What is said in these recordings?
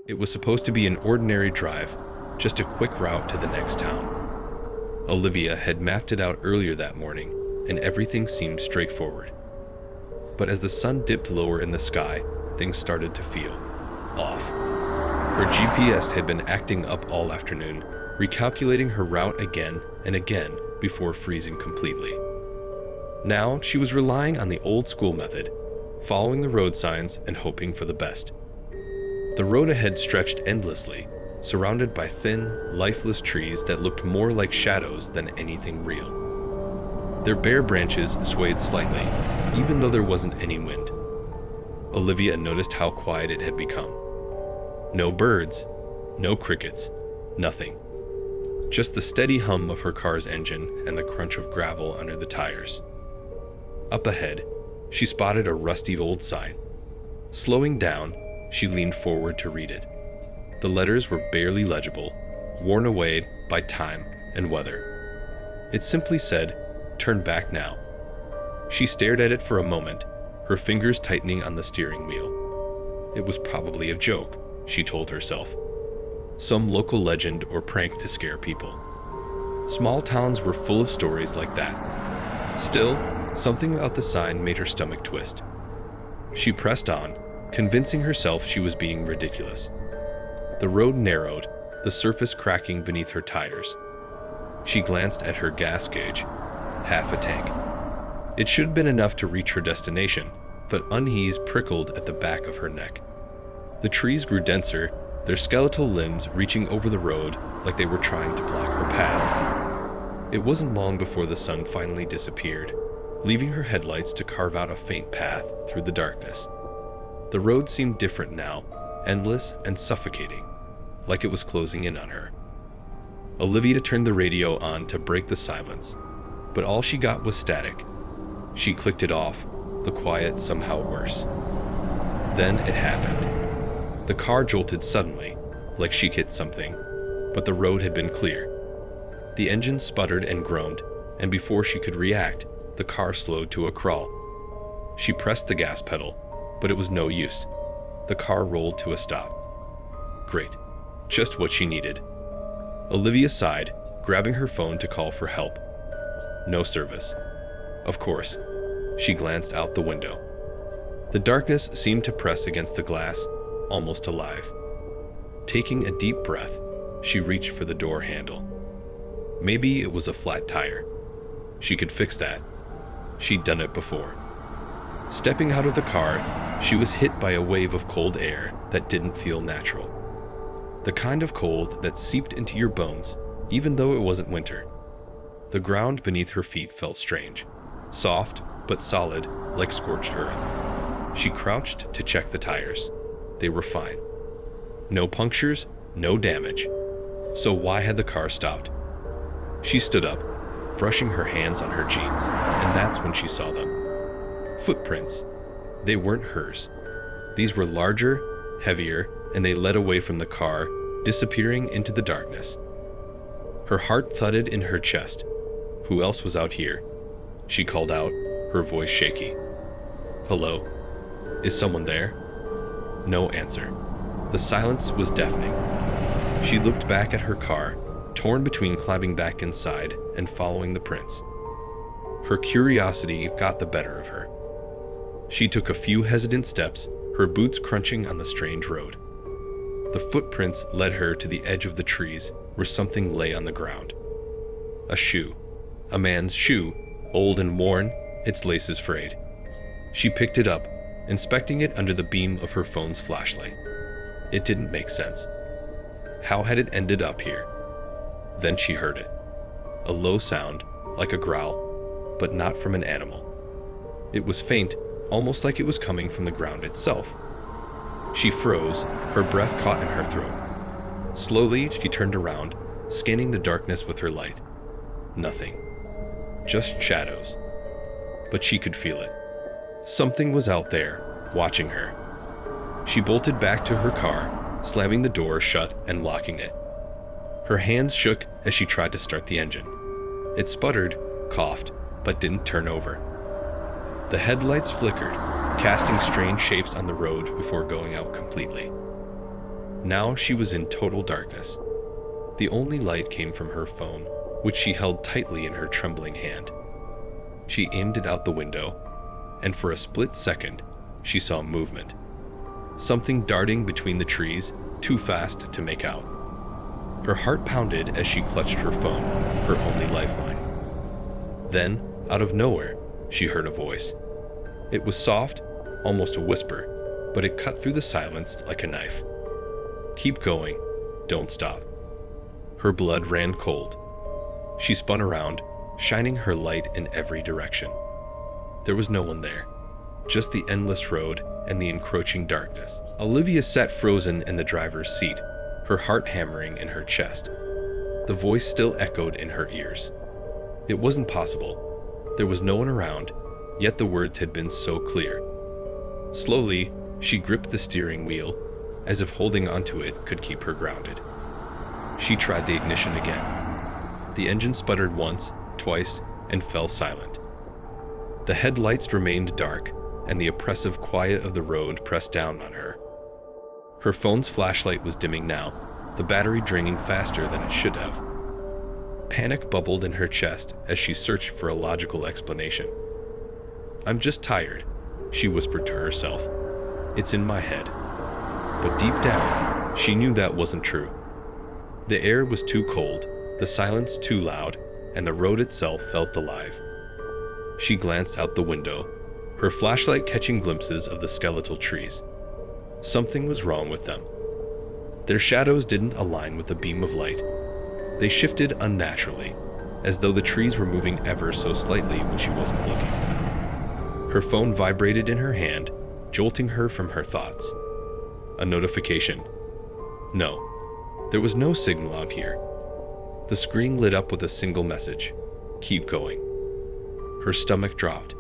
It was supposed to be an ordinary drive, just a quick route to the next town. Olivia had mapped it out earlier that morning, and everything seemed straightforward. But as the sun dipped lower in the sky, things started to feel off. Her GPS had been acting up all afternoon, recalculating her route again and again before freezing completely. Now she was relying on the old school method, following the road signs and hoping for the best. The road ahead stretched endlessly, surrounded by thin, lifeless trees that looked more like shadows than anything real. Their bare branches swayed slightly, even though there wasn't any wind. Olivia noticed how quiet it had become. No birds, no crickets, nothing. Just the steady hum of her car's engine and the crunch of gravel under the tires. Up ahead, she spotted a rusty old sign. Slowing down, she leaned forward to read it. The letters were barely legible, worn away by time and weather. It simply said, "Turn back now." She stared at it for a moment, her fingers tightening on the steering wheel. It was probably a joke, she told herself. Some local legend or prank to scare people. Small towns were full of stories like that. Still, something about the sign made her stomach twist. She pressed on, convincing herself she was being ridiculous. The road narrowed, the surface cracking beneath her tires. She glanced at her gas gauge, half a tank. It should have been enough to reach her destination, but unease prickled at the back of her neck. The trees grew denser, their skeletal limbs reaching over the road like they were trying to block her path. It wasn't long before the sun finally disappeared, leaving her headlights to carve out a faint path through the darkness. The road seemed different now, endless and suffocating, like it was closing in on her. Olivia turned the radio on to break the silence, but all she got was static. She clicked it off, the quiet somehow worse. Then it happened. The car jolted suddenly, like she hit something, but the road had been clear. The engine sputtered and groaned, and before she could react, the car slowed to a crawl. She pressed the gas pedal, but it was no use. The car rolled to a stop. Great. Just what she needed. Olivia sighed, grabbing her phone to call for help. No service. Of course. She glanced out the window. The darkness seemed to press against the glass, almost alive. Taking a deep breath, she reached for the door handle. Maybe it was a flat tire. She could fix that. She'd done it before. Stepping out of the car, she was hit by a wave of cold air that didn't feel natural. The kind of cold that seeped into your bones, even though it wasn't winter. The ground beneath her feet felt strange, soft but solid, like scorched earth. She crouched to check the tires. They were fine. No punctures, no damage. So why had the car stopped? She stood up, brushing her hands on her jeans, and that's when she saw them. Footprints. They weren't hers. These were larger, heavier, and they led away from the car, disappearing into the darkness. Her heart thudded in her chest. Who else was out here? She called out, her voice shaky. Hello? Is someone there? No answer. The silence was deafening. She looked back at her car, torn between climbing back inside and following the prints. Her curiosity got the better of her. She took a few hesitant steps, her boots crunching on the strange road. The footprints led her to the edge of the trees where something lay on the ground. A shoe. A man's shoe, old and worn, its laces frayed. She picked it up, inspecting it under the beam of her phone's flashlight. It didn't make sense. How had it ended up here? Then she heard it. A low sound, like a growl, but not from an animal. It was faint, almost like it was coming from the ground itself. She froze, her breath caught in her throat. Slowly, she turned around, scanning the darkness with her light. Nothing. Just shadows. But she could feel it. Something was out there, watching her. She bolted back to her car, slamming the door shut and locking it. Her hands shook as she tried to start the engine. It sputtered, coughed, but didn't turn over. The headlights flickered, casting strange shapes on the road before going out completely. Now she was in total darkness. The only light came from her phone, which she held tightly in her trembling hand. She aimed it out the window, and for a split second, she saw movement. Something darting between the trees, too fast to make out. Her heart pounded as she clutched her phone, her only lifeline. Then, out of nowhere, she heard a voice. It was soft, almost a whisper, but it cut through the silence like a knife. "Keep going. Don't stop." Her blood ran cold. She spun around, shining her light in every direction. There was no one there, just the endless road and the encroaching darkness. Olivia sat frozen in the driver's seat, her heart hammering in her chest. The voice still echoed in her ears. It wasn't possible. There was no one around, yet the words had been so clear. Slowly, she gripped the steering wheel, as if holding onto it could keep her grounded. She tried the ignition again. The engine sputtered once, twice, and fell silent. The headlights remained dark, and the oppressive quiet of the road pressed down on her. Her phone's flashlight was dimming now, the battery draining faster than it should have. Panic bubbled in her chest as she searched for a logical explanation. "I'm just tired," she whispered to herself. "It's in my head." But deep down, she knew that wasn't true. The air was too cold, the silence too loud, and the road itself felt alive. She glanced out the window, her flashlight catching glimpses of the skeletal trees. Something was wrong with them. Their shadows didn't align with the beam of light. They shifted unnaturally, as though the trees were moving ever so slightly when she wasn't looking. Her phone vibrated in her hand, jolting her from her thoughts. A notification. No, there was no signal out here. The screen lit up with a single message: "Keep going." Her stomach dropped.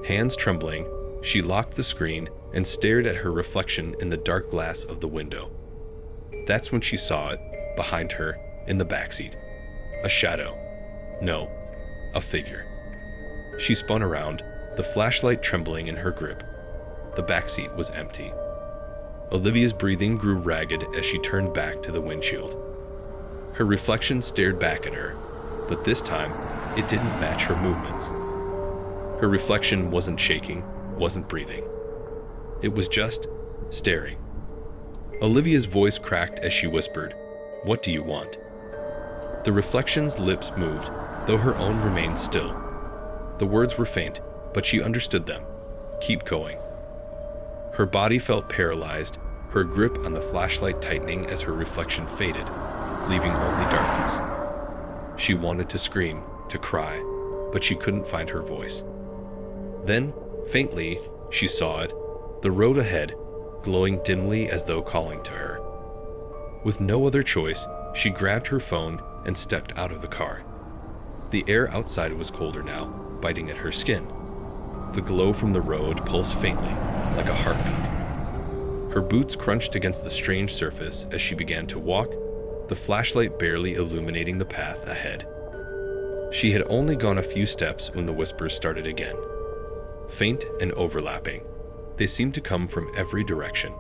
Hands trembling, she locked the screen and stared at her reflection in the dark glass of the window. That's when she saw it, behind her, in the backseat. A shadow. No, a figure. She spun around, the flashlight trembling in her grip. The backseat was empty. Olivia's breathing grew ragged as she turned back to the windshield. Her reflection stared back at her, but this time, it didn't match her movements. Her reflection wasn't shaking, wasn't breathing. It was just staring. Olivia's voice cracked as she whispered, "What do you want?" The reflection's lips moved, though her own remained still. The words were faint, but she understood them. "Keep going." Her body felt paralyzed, her grip on the flashlight tightening as her reflection faded, leaving only darkness. She wanted to scream, to cry, but she couldn't find her voice. Then, faintly, she saw it, the road ahead, glowing dimly as though calling to her. With no other choice, she grabbed her phone and stepped out of the car. The air outside was colder now, biting at her skin. The glow from the road pulsed faintly, like a heartbeat. Her boots crunched against the strange surface as she began to walk, the flashlight barely illuminating the path ahead. She had only gone a few steps when the whispers started again. Faint and overlapping, they seemed to come from every direction.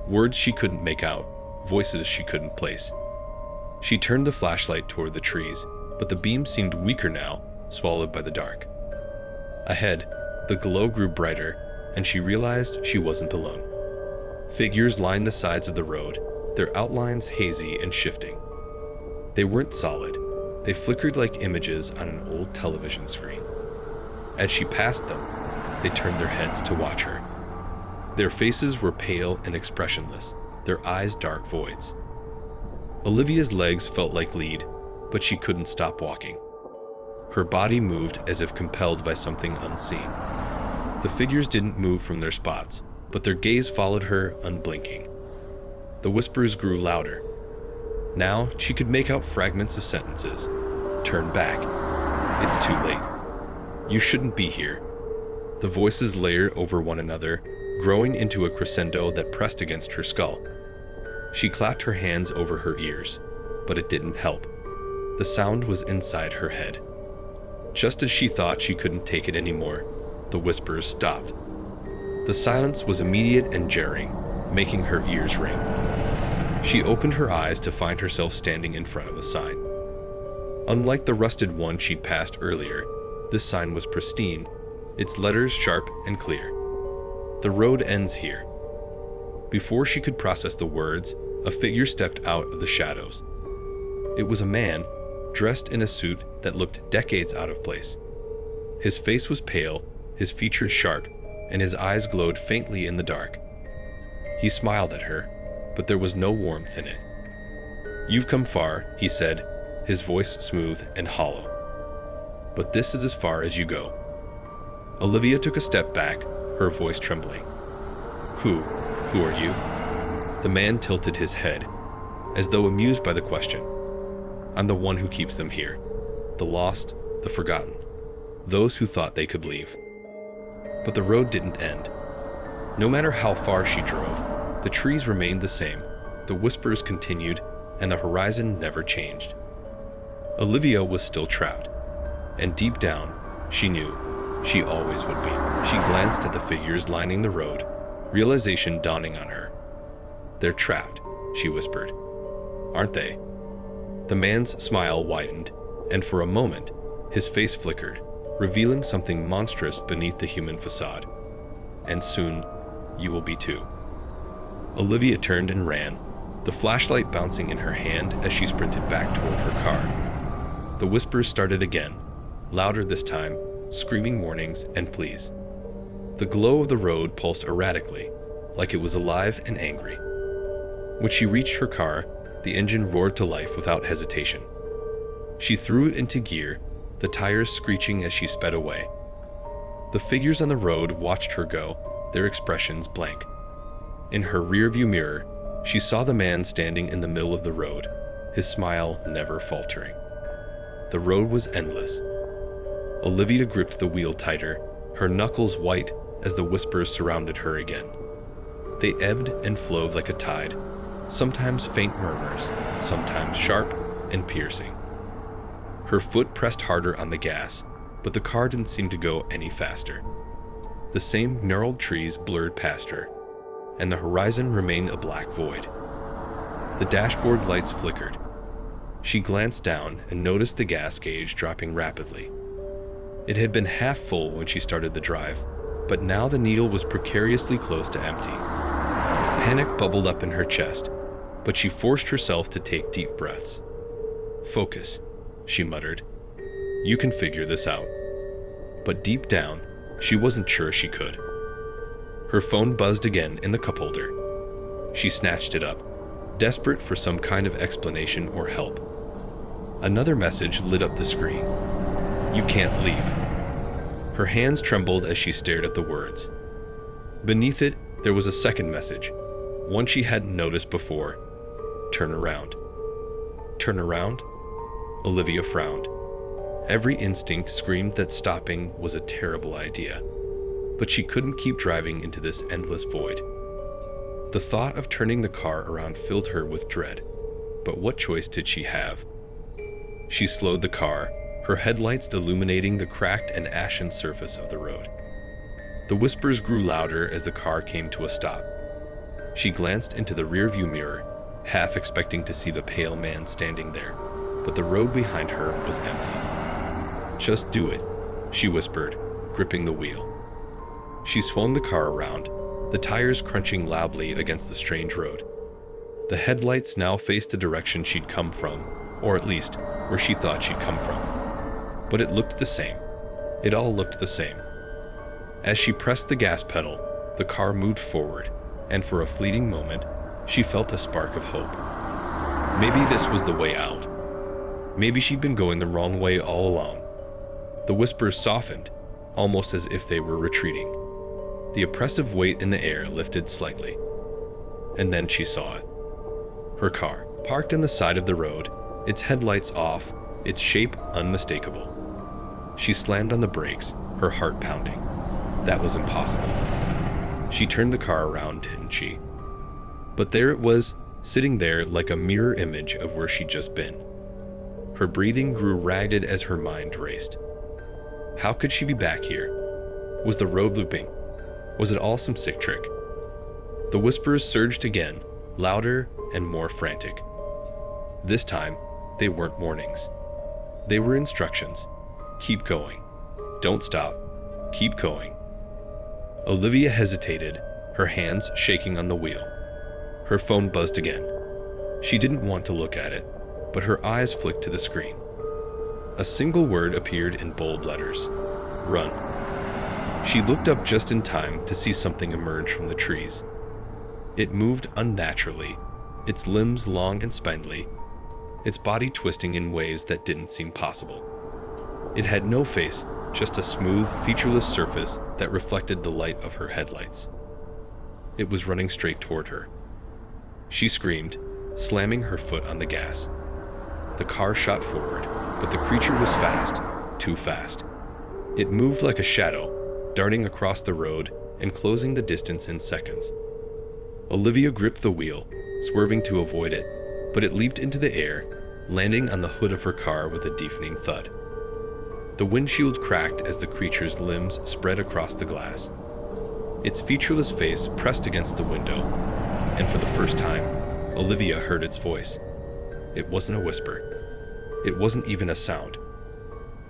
Words she couldn't make out, voices she couldn't place. She turned the flashlight toward the trees, but the beam seemed weaker now, swallowed by the dark. Ahead, the glow grew brighter, and she realized she wasn't alone. Figures lined the sides of the road, their outlines hazy and shifting. They weren't solid. They flickered like images on an old television screen. As she passed them, they turned their heads to watch her. Their faces were pale and expressionless, their eyes dark voids. Olivia's legs felt like lead, but she couldn't stop walking. Her body moved as if compelled by something unseen. The figures didn't move from their spots, but their gaze followed her unblinking. The whispers grew louder. Now she could make out fragments of sentences. "Turn back. It's too late. You shouldn't be here." The voices layered over one another, growing into a crescendo that pressed against her skull. She clapped her hands over her ears, but it didn't help. The sound was inside her head. Just as she thought she couldn't take it anymore, the whispers stopped. The silence was immediate and jarring, making her ears ring. She opened her eyes to find herself standing in front of a sign. Unlike the rusted one she'd passed earlier, this sign was pristine, its letters sharp and clear. The road ends here. Before she could process the words, a figure stepped out of the shadows. It was a man, dressed in a suit that looked decades out of place. His face was pale, his features sharp, and his eyes glowed faintly in the dark. He smiled at her, but there was no warmth in it. "You've come far," he said, his voice smooth and hollow. "But this is as far as you go." Olivia took a step back, her voice trembling. Who are you?" The man tilted his head, as though amused by the question. "I'm the one who keeps them here. The lost, the forgotten, those who thought they could leave." But the road didn't end. No matter how far she drove, the trees remained the same, the whispers continued, and the horizon never changed. Olivia was still trapped, and deep down, she knew she always would be. She glanced at the figures lining the road, realization dawning on her. "They're trapped," she whispered. "Aren't they?" The man's smile widened, and for a moment, his face flickered, revealing something monstrous beneath the human facade. "And soon, you will be too." Olivia turned and ran, the flashlight bouncing in her hand as she sprinted back toward her car. The whispers started again, louder this time, screaming warnings and pleas. The glow of the road pulsed erratically, like it was alive and angry. When she reached her car, the engine roared to life without hesitation. She threw it into gear, the tires screeching as she sped away. The figures on the road watched her go, their expressions blank. In her rearview mirror, she saw the man standing in the middle of the road, his smile never faltering. The road was endless. Olivia gripped the wheel tighter, her knuckles white as the whispers surrounded her again. They ebbed and flowed like a tide, sometimes faint murmurs, sometimes sharp and piercing. Her foot pressed harder on the gas, but the car didn't seem to go any faster. The same gnarled trees blurred past her, and the horizon remained a black void. The dashboard lights flickered. She glanced down and noticed the gas gauge dropping rapidly. It had been half full when she started the drive, but now the needle was precariously close to empty. Panic bubbled up in her chest, but she forced herself to take deep breaths. "Focus," she muttered. "You can figure this out." But deep down, she wasn't sure she could. Her phone buzzed again in the cup holder. She snatched it up, desperate for some kind of explanation or help. Another message lit up the screen. "You can't leave." Her hands trembled as she stared at the words. Beneath it, there was a second message, one she hadn't noticed before. "Turn around." Turn around? Olivia frowned. Every instinct screamed that stopping was a terrible idea, but she couldn't keep driving into this endless void. The thought of turning the car around filled her with dread, but what choice did she have? She slowed the car, her headlights illuminating the cracked and ashen surface of the road. The whispers grew louder as the car came to a stop. She glanced into the rearview mirror, half expecting to see the pale man standing there, but the road behind her was empty. "Just do it," she whispered, gripping the wheel. She swung the car around, the tires crunching loudly against the strange road. The headlights now faced the direction she'd come from, or at least where she thought she'd come from. But it looked the same. It all looked the same. As she pressed the gas pedal, the car moved forward, and for a fleeting moment, she felt a spark of hope. Maybe this was the way out. Maybe she'd been going the wrong way all along. The whispers softened, almost as if they were retreating. The oppressive weight in the air lifted slightly. And then she saw it. Her car, parked on the side of the road, its headlights off, its shape unmistakable. She slammed on the brakes, her heart pounding. That was impossible. She turned the car around, didn't she? But there it was, sitting there like a mirror image of where she'd just been. Her breathing grew ragged as her mind raced. How could she be back here? Was the road looping? Was it all some sick trick? The whispers surged again, louder and more frantic. This time, they weren't warnings. They were instructions. Keep going. Don't stop. Keep going. Olivia hesitated, her hands shaking on the wheel. Her phone buzzed again. She didn't want to look at it, but her eyes flicked to the screen. A single word appeared in bold letters. Run. She looked up just in time to see something emerge from the trees. It moved unnaturally, its limbs long and spindly, its body twisting in ways that didn't seem possible. It had no face, just a smooth, featureless surface that reflected the light of her headlights. It was running straight toward her. She screamed, slamming her foot on the gas. The car shot forward, but the creature was fast, too fast. It moved like a shadow, darting across the road and closing the distance in seconds. Olivia gripped the wheel, swerving to avoid it, but it leaped into the air, landing on the hood of her car with a deafening thud. The windshield cracked as the creature's limbs spread across the glass. Its featureless face pressed against the window, and for the first time, Olivia heard its voice. It wasn't a whisper. It wasn't even a sound.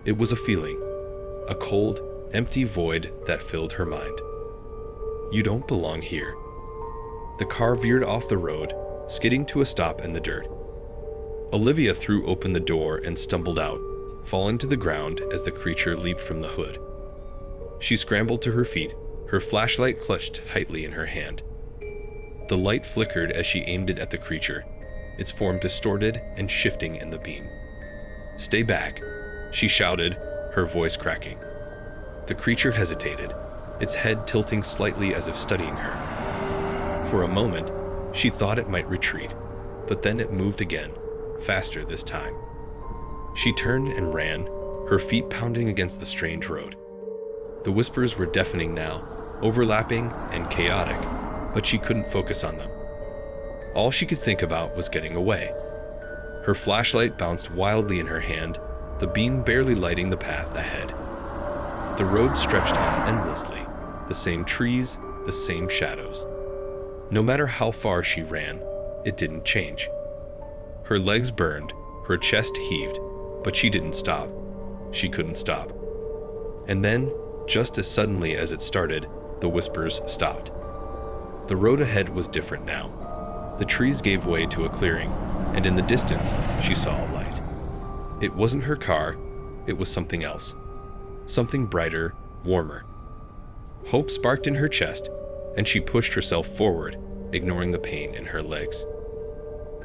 It was a feeling, a cold, empty void that filled her mind. You don't belong here. The car veered off the road, skidding to a stop in the dirt. Olivia threw open the door and stumbled out, falling to the ground as the creature leaped from the hood. She scrambled to her feet, her flashlight clutched tightly in her hand. The light flickered as she aimed it at the creature, its form distorted and shifting in the beam. "Stay back," she shouted, her voice cracking. The creature hesitated, its head tilting slightly as if studying her. For a moment, she thought it might retreat, but then it moved again, faster this time. She turned and ran, her feet pounding against the strange road. The whispers were deafening now, overlapping and chaotic, but she couldn't focus on them. All she could think about was getting away. Her flashlight bounced wildly in her hand, the beam barely lighting the path ahead. The road stretched on endlessly, the same trees, the same shadows. No matter how far she ran, it didn't change. Her legs burned, her chest heaved, but she didn't stop. She couldn't stop. And then, just as suddenly as it started, the whispers stopped. The road ahead was different now. The trees gave way to a clearing, and in the distance, she saw a light. It wasn't her car, it was something else. Something brighter, warmer. Hope sparked in her chest, and she pushed herself forward, ignoring the pain in her legs.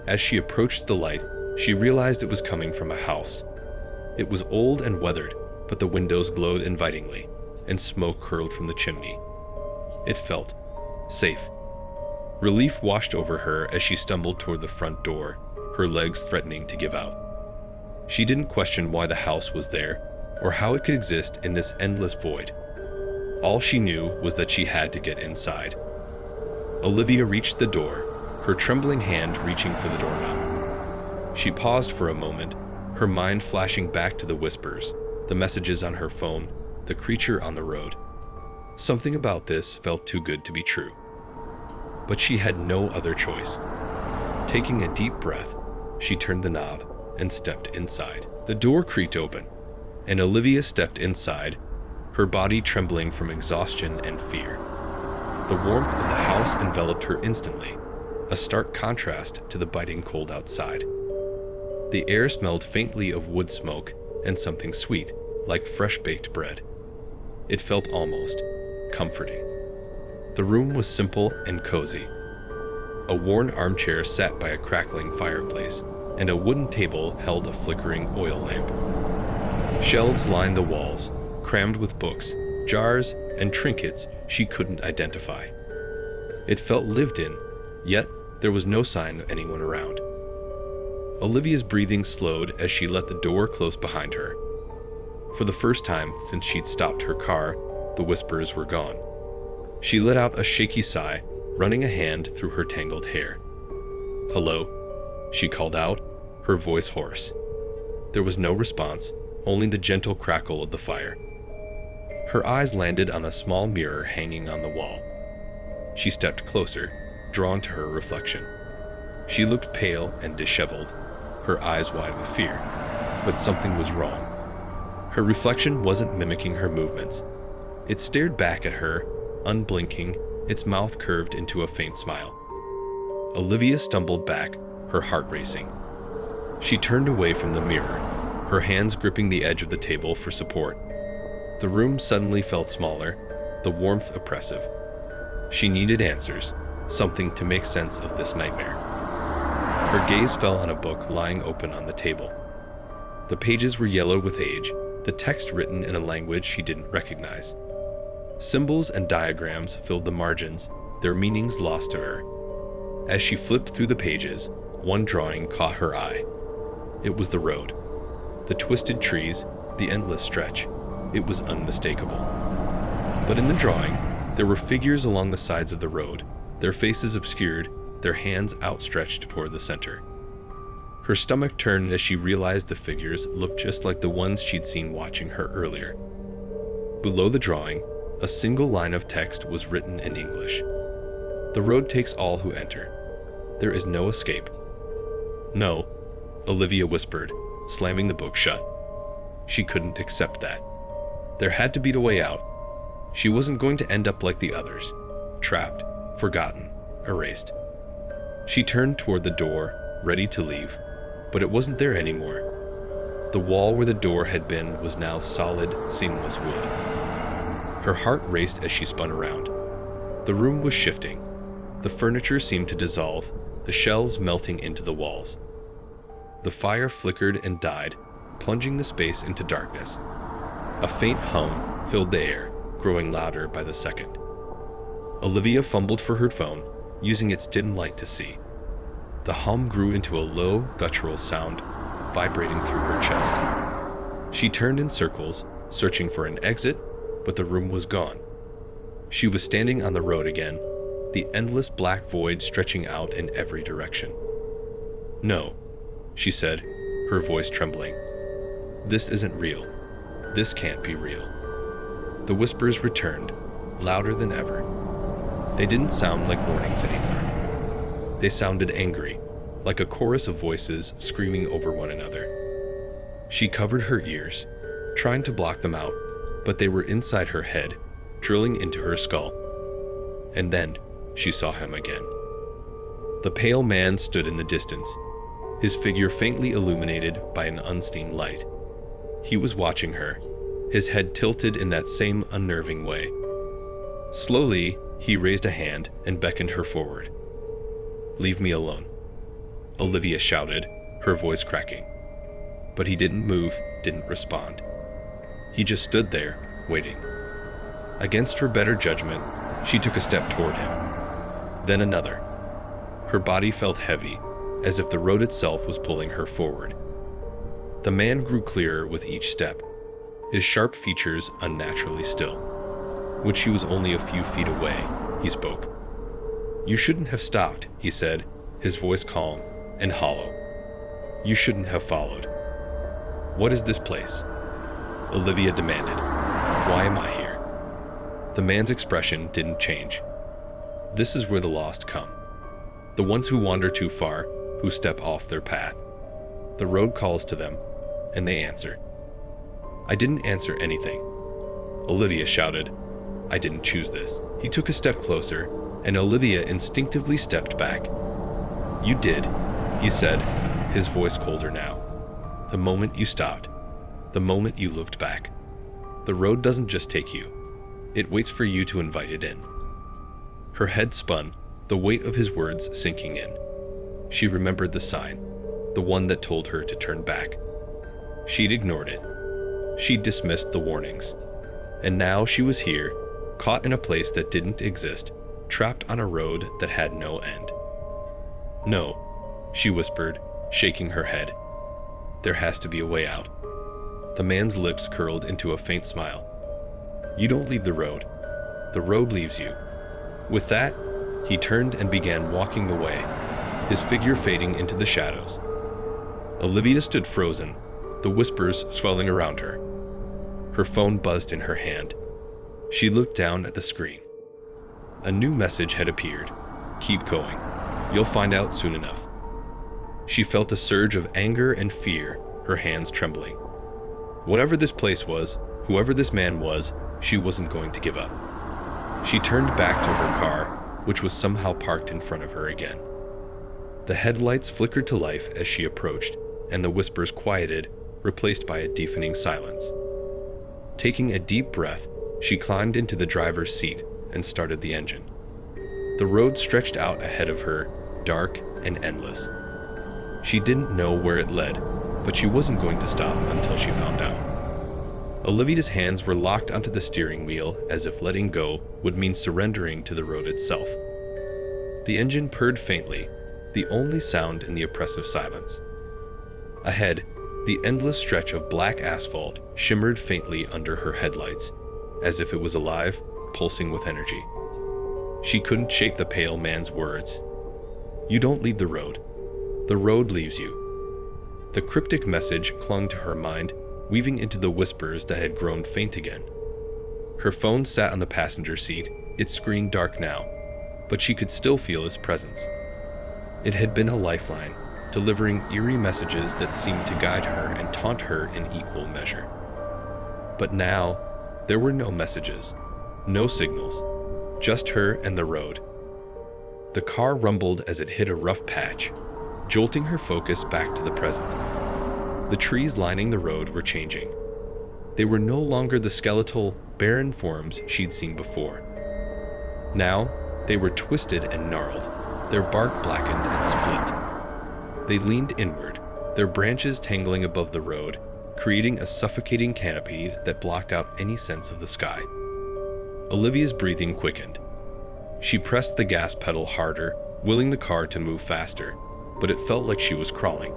As she approached the light, she realized it was coming from a house. It was old and weathered, but the windows glowed invitingly, and smoke curled from the chimney. It felt safe. Relief washed over her as she stumbled toward the front door, her legs threatening to give out. She didn't question why the house was there, or how it could exist in this endless void. All she knew was that she had to get inside. Olivia reached the door, her trembling hand reaching for the doorknob. She paused for a moment, her mind flashing back to the whispers, the messages on her phone, the creature on the road. Something about this felt too good to be true. But she had no other choice. Taking a deep breath, she turned the knob and stepped inside. The door creaked open, and Olivia stepped inside, her body trembling from exhaustion and fear. The warmth of the house enveloped her instantly, a stark contrast to the biting cold outside. The air smelled faintly of wood smoke and something sweet, like fresh-baked bread. It felt almost comforting. The room was simple and cozy. A worn armchair sat by a crackling fireplace, and a wooden table held a flickering oil lamp. Shelves lined the walls, crammed with books, jars, and trinkets she couldn't identify. It felt lived in, yet there was no sign of anyone around. Olivia's breathing slowed as she let the door close behind her. For the first time since she'd stopped her car, the whispers were gone. She let out a shaky sigh, running a hand through her tangled hair. "Hello?" she called out, her voice hoarse. There was no response, only the gentle crackle of the fire. Her eyes landed on a small mirror hanging on the wall. She stepped closer, drawn to her reflection. She looked pale and disheveled, her eyes wide with fear, but something was wrong. Her reflection wasn't mimicking her movements. It stared back at her, unblinking, its mouth curved into a faint smile. Olivia stumbled back, her heart racing. She turned away from the mirror, her hands gripping the edge of the table for support. The room suddenly felt smaller, the warmth oppressive. She needed answers, something to make sense of this nightmare. Her gaze fell on a book lying open on the table. The pages were yellow with age, the text written in a language she didn't recognize. Symbols and diagrams filled the margins, their meanings lost to her. As she flipped through the pages, one drawing caught her eye. It was the road. The twisted trees, the endless stretch. It was unmistakable. But in the drawing, there were figures along the sides of the road, their faces obscured, their hands outstretched toward the center. Her stomach turned as she realized the figures looked just like the ones she'd seen watching her earlier. Below the drawing, a single line of text was written in English. "The road takes all who enter. There is no escape." "No," Olivia whispered, slamming the book shut. She couldn't accept that. There had to be a way out. She wasn't going to end up like the others, trapped, forgotten, erased. She turned toward the door, ready to leave, but it wasn't there anymore. The wall where the door had been was now solid, seamless wood. Her heart raced as she spun around. The room was shifting. The furniture seemed to dissolve, the shelves melting into the walls. The fire flickered and died, plunging the space into darkness. A faint hum filled the air, growing louder by the second. Olivia fumbled for her phone, using its dim light to see. The hum grew into a low, guttural sound, vibrating through her chest. She turned in circles, searching for an exit, but the room was gone. She was standing on the road again, the endless black void stretching out in every direction. "No," she said, her voice trembling. "This isn't real. This can't be real." The whispers returned, louder than ever. They didn't sound like warnings anymore. They sounded angry, like a chorus of voices screaming over one another. She covered her ears, trying to block them out, but they were inside her head, drilling into her skull. And then she saw him again. The pale man stood in the distance, his figure faintly illuminated by an unseen light. He was watching her, his head tilted in that same unnerving way. Slowly, he raised a hand and beckoned her forward. "Leave me alone," Olivia shouted, her voice cracking. But he didn't move, didn't respond. He just stood there, waiting. Against her better judgment, she took a step toward him. Then another. Her body felt heavy, as if the road itself was pulling her forward. The man grew clearer with each step, his sharp features unnaturally still. When she was only a few feet away, he spoke. "You shouldn't have stopped," he said, his voice calm and hollow. "You shouldn't have followed." "What is this place?" Olivia demanded. "Why am I here?" The man's expression didn't change. "This is where the lost come. The ones who wander too far, who step off their path. The road calls to them, and they answer." "I didn't answer anything," Olivia shouted. "I didn't choose this." He took a step closer, and Olivia instinctively stepped back. "You did," he said, his voice colder now. "The moment you stopped, the moment you looked back. The road doesn't just take you. It waits for you to invite it in." Her head spun, the weight of his words sinking in. She remembered the sign, the one that told her to turn back. She'd ignored it. She'd dismissed the warnings. And now she was here, caught in a place that didn't exist, trapped on a road that had no end. "No," she whispered, shaking her head. "There has to be a way out." The man's lips curled into a faint smile. "You don't leave the road leaves you." With that, he turned and began walking away, his figure fading into the shadows. Olivia stood frozen, the whispers swelling around her. Her phone buzzed in her hand. She looked down at the screen. A new message had appeared. "Keep going. You'll find out soon enough." She felt a surge of anger and fear, her hands trembling. Whatever this place was, whoever this man was, she wasn't going to give up. She turned back to her car, which was somehow parked in front of her again. The headlights flickered to life as she approached, and the whispers quieted, replaced by a deafening silence. Taking a deep breath, she climbed into the driver's seat and started the engine. The road stretched out ahead of her, dark and endless. She didn't know where it led, but she wasn't going to stop until she found out. Olivia's hands were locked onto the steering wheel as if letting go would mean surrendering to the road itself. The engine purred faintly, the only sound in the oppressive silence. Ahead, the endless stretch of black asphalt shimmered faintly under her headlights, as if it was alive, pulsing with energy. She couldn't shake the pale man's words. "You don't leave the road leaves you." The cryptic message clung to her mind, weaving into the whispers that had grown faint again. Her phone sat on the passenger seat, its screen dark now, but she could still feel its presence. It had been a lifeline, delivering eerie messages that seemed to guide her and taunt her in equal measure. But now, there were no messages, no signals, just her and the road. The car rumbled as it hit a rough patch, jolting her focus back to the present. The trees lining the road were changing. They were no longer the skeletal, barren forms she'd seen before. Now, they were twisted and gnarled, their bark blackened and split. They leaned inward, their branches tangling above the road, creating a suffocating canopy that blocked out any sense of the sky. Olivia's breathing quickened. She pressed the gas pedal harder, willing the car to move faster, but it felt like she was crawling.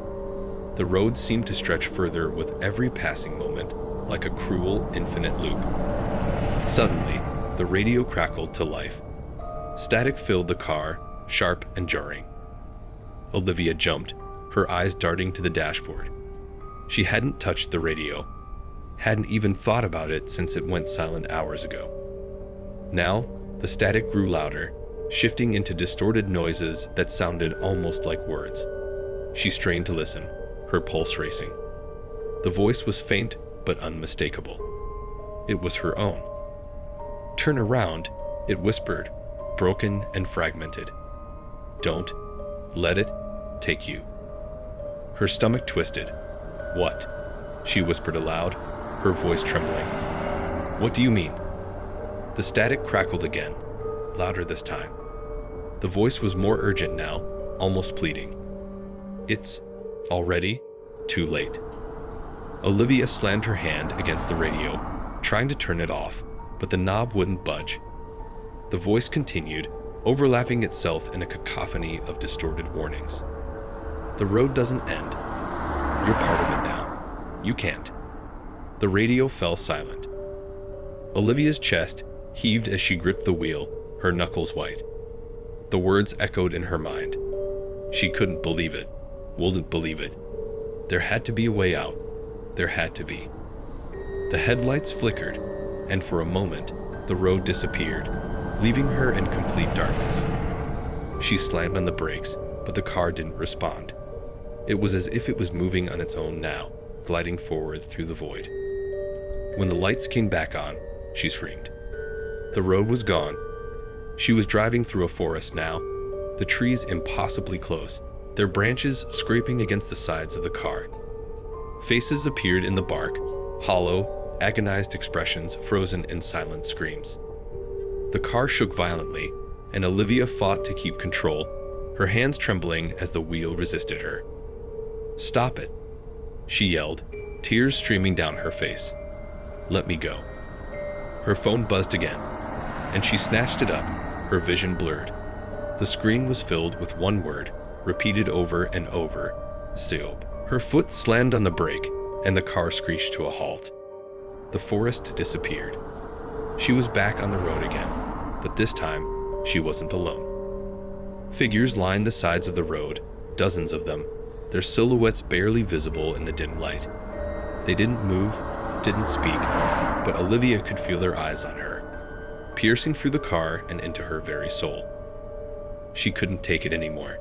The road seemed to stretch further with every passing moment, like a cruel, infinite loop. Suddenly, the radio crackled to life. Static filled the car, sharp and jarring. Olivia jumped, her eyes darting to the dashboard. She hadn't touched the radio, hadn't even thought about it since it went silent hours ago. Now, the static grew louder, shifting into distorted noises that sounded almost like words. She strained to listen, her pulse racing. The voice was faint but unmistakable. It was her own. "Turn around," it whispered, broken and fragmented. "Don't let it take you." Her stomach twisted. "What?" she whispered aloud, her voice trembling. "What do you mean?" The static crackled again, louder this time. The voice was more urgent now, almost pleading. "It's already too late." Olivia slammed her hand against the radio, trying to turn it off, but the knob wouldn't budge. The voice continued, overlapping itself in a cacophony of distorted warnings. "The road doesn't end. You're part of it now. You can't." The radio fell silent. Olivia's chest heaved as she gripped the wheel, her knuckles white. The words echoed in her mind. She couldn't believe it, wouldn't believe it. There had to be a way out. There had to be. The headlights flickered, and for a moment, the road disappeared, leaving her in complete darkness. She slammed on the brakes, but the car didn't respond. It was as if it was moving on its own now, gliding forward through the void. When the lights came back on, she screamed. The road was gone. She was driving through a forest now, the trees impossibly close, their branches scraping against the sides of the car. Faces appeared in the bark, hollow, agonized expressions frozen in silent screams. The car shook violently, and Olivia fought to keep control, her hands trembling as the wheel resisted her. "Stop it," she yelled, tears streaming down her face. "Let me go." Her phone buzzed again, and she snatched it up, her vision blurred. The screen was filled with one word, repeated over and over: "Stop." Her foot slammed on the brake, and the car screeched to a halt. The forest disappeared. She was back on the road again, but this time, she wasn't alone. Figures lined the sides of the road, dozens of them, their silhouettes barely visible in the dim light. They didn't move, didn't speak, but Olivia could feel their eyes on her, piercing through the car and into her very soul. She couldn't take it anymore.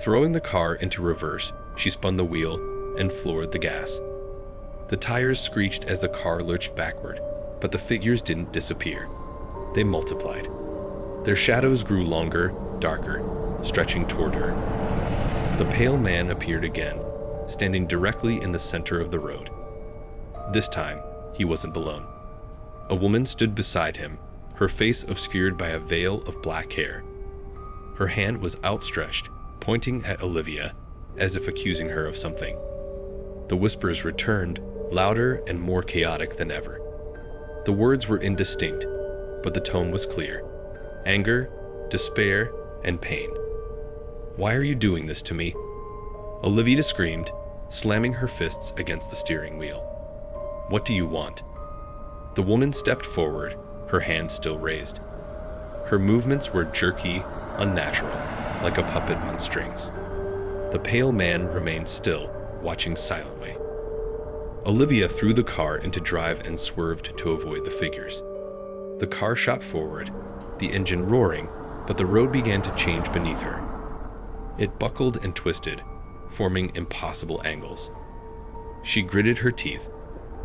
Throwing the car into reverse, she spun the wheel and floored the gas. The tires screeched as the car lurched backward, but the figures didn't disappear. They multiplied. Their shadows grew longer, darker, stretching toward her. The pale man appeared again, standing directly in the center of the road. This time, he wasn't alone. A woman stood beside him, her face obscured by a veil of black hair. Her hand was outstretched, pointing at Olivia, as if accusing her of something. The whispers returned, louder and more chaotic than ever. The words were indistinct, but the tone was clear. Anger, despair, and pain. "Why are you doing this to me?" Olivia screamed, slamming her fists against the steering wheel. "What do you want?" The woman stepped forward, her hands still raised. Her movements were jerky, unnatural, like a puppet on strings. The pale man remained still, watching silently. Olivia threw the car into drive and swerved to avoid the figures. The car shot forward, the engine roaring, but the road began to change beneath her. It buckled and twisted, forming impossible angles. She gritted her teeth,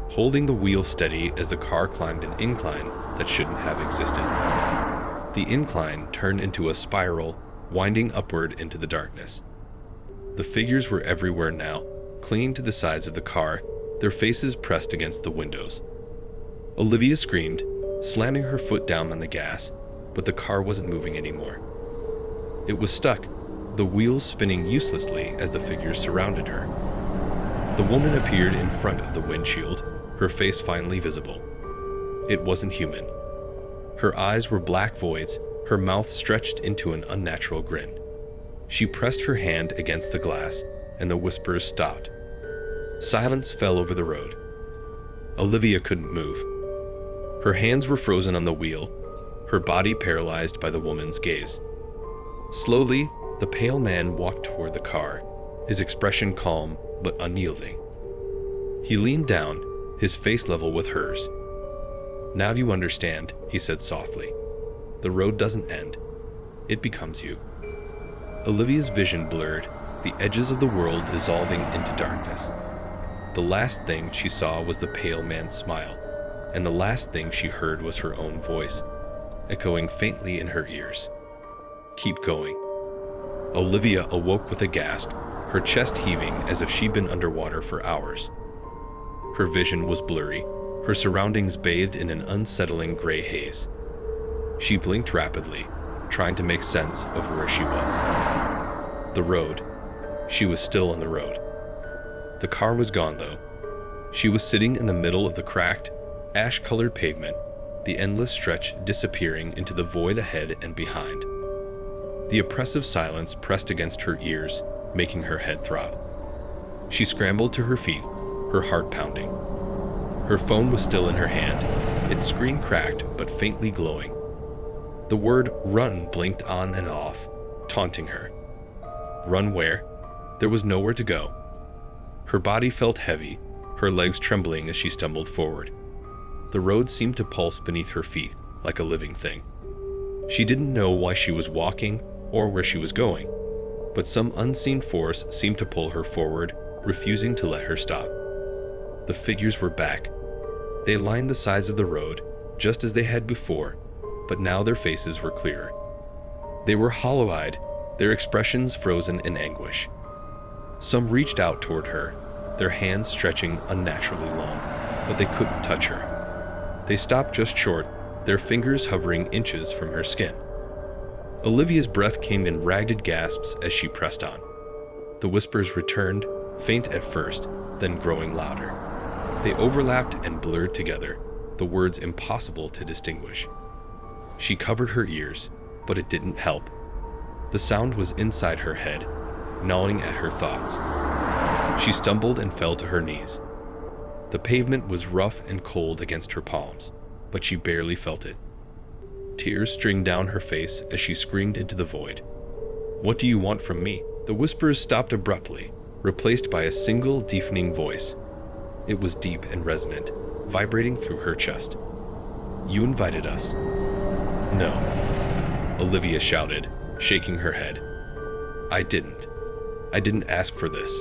holding the wheel steady as the car climbed an incline that shouldn't have existed. The incline turned into a spiral, winding upward into the darkness. The figures were everywhere now, clinging to the sides of the car, their faces pressed against the windows. Olivia screamed, slamming her foot down on the gas, but the car wasn't moving anymore. It was stuck, the wheels spinning uselessly as the figures surrounded her. The woman appeared in front of the windshield, her face finally visible. It wasn't human. Her eyes were black voids, her mouth stretched into an unnatural grin. She pressed her hand against the glass, and the whispers stopped. Silence fell over the road. Olivia couldn't move. Her hands were frozen on the wheel, her body paralyzed by the woman's gaze. Slowly, the pale man walked toward the car, his expression calm but unyielding. He leaned down, his face level with hers. "Now you understand," he said softly. "The road doesn't end. It becomes you." Olivia's vision blurred, the edges of the world dissolving into darkness. The last thing she saw was the pale man's smile, and the last thing she heard was her own voice, echoing faintly in her ears. "Keep going." Olivia awoke with a gasp, her chest heaving as if she'd been underwater for hours. Her vision was blurry, her surroundings bathed in an unsettling gray haze. She blinked rapidly, trying to make sense of where she was. The road. She was still on the road. The car was gone, though. She was sitting in the middle of the cracked, ash-colored pavement, the endless stretch disappearing into the void ahead and behind. The oppressive silence pressed against her ears, making her head throb. She scrambled to her feet, her heart pounding. Her phone was still in her hand, its screen cracked but faintly glowing. The word "run" blinked on and off, taunting her. Run where? There was nowhere to go. Her body felt heavy, her legs trembling as she stumbled forward. The road seemed to pulse beneath her feet, like a living thing. She didn't know why she was walking or where she was going, but some unseen force seemed to pull her forward, refusing to let her stop. The figures were back. They lined the sides of the road, just as they had before, but now their faces were clearer. They were hollow-eyed, their expressions frozen in anguish. Some reached out toward her, their hands stretching unnaturally long, but they couldn't touch her. They stopped just short, their fingers hovering inches from her skin. Olivia's breath came in ragged gasps as she pressed on. The whispers returned, faint at first, then growing louder. They overlapped and blurred together, the words impossible to distinguish. She covered her ears, but it didn't help. The sound was inside her head, gnawing at her thoughts. She stumbled and fell to her knees. The pavement was rough and cold against her palms, but she barely felt it. Tears streamed down her face as she screamed into the void. "What do you want from me?" The whispers stopped abruptly, replaced by a single deafening voice. It was deep and resonant, vibrating through her chest. "You invited us." "No," Olivia shouted, shaking her head. "I didn't." I didn't ask for this.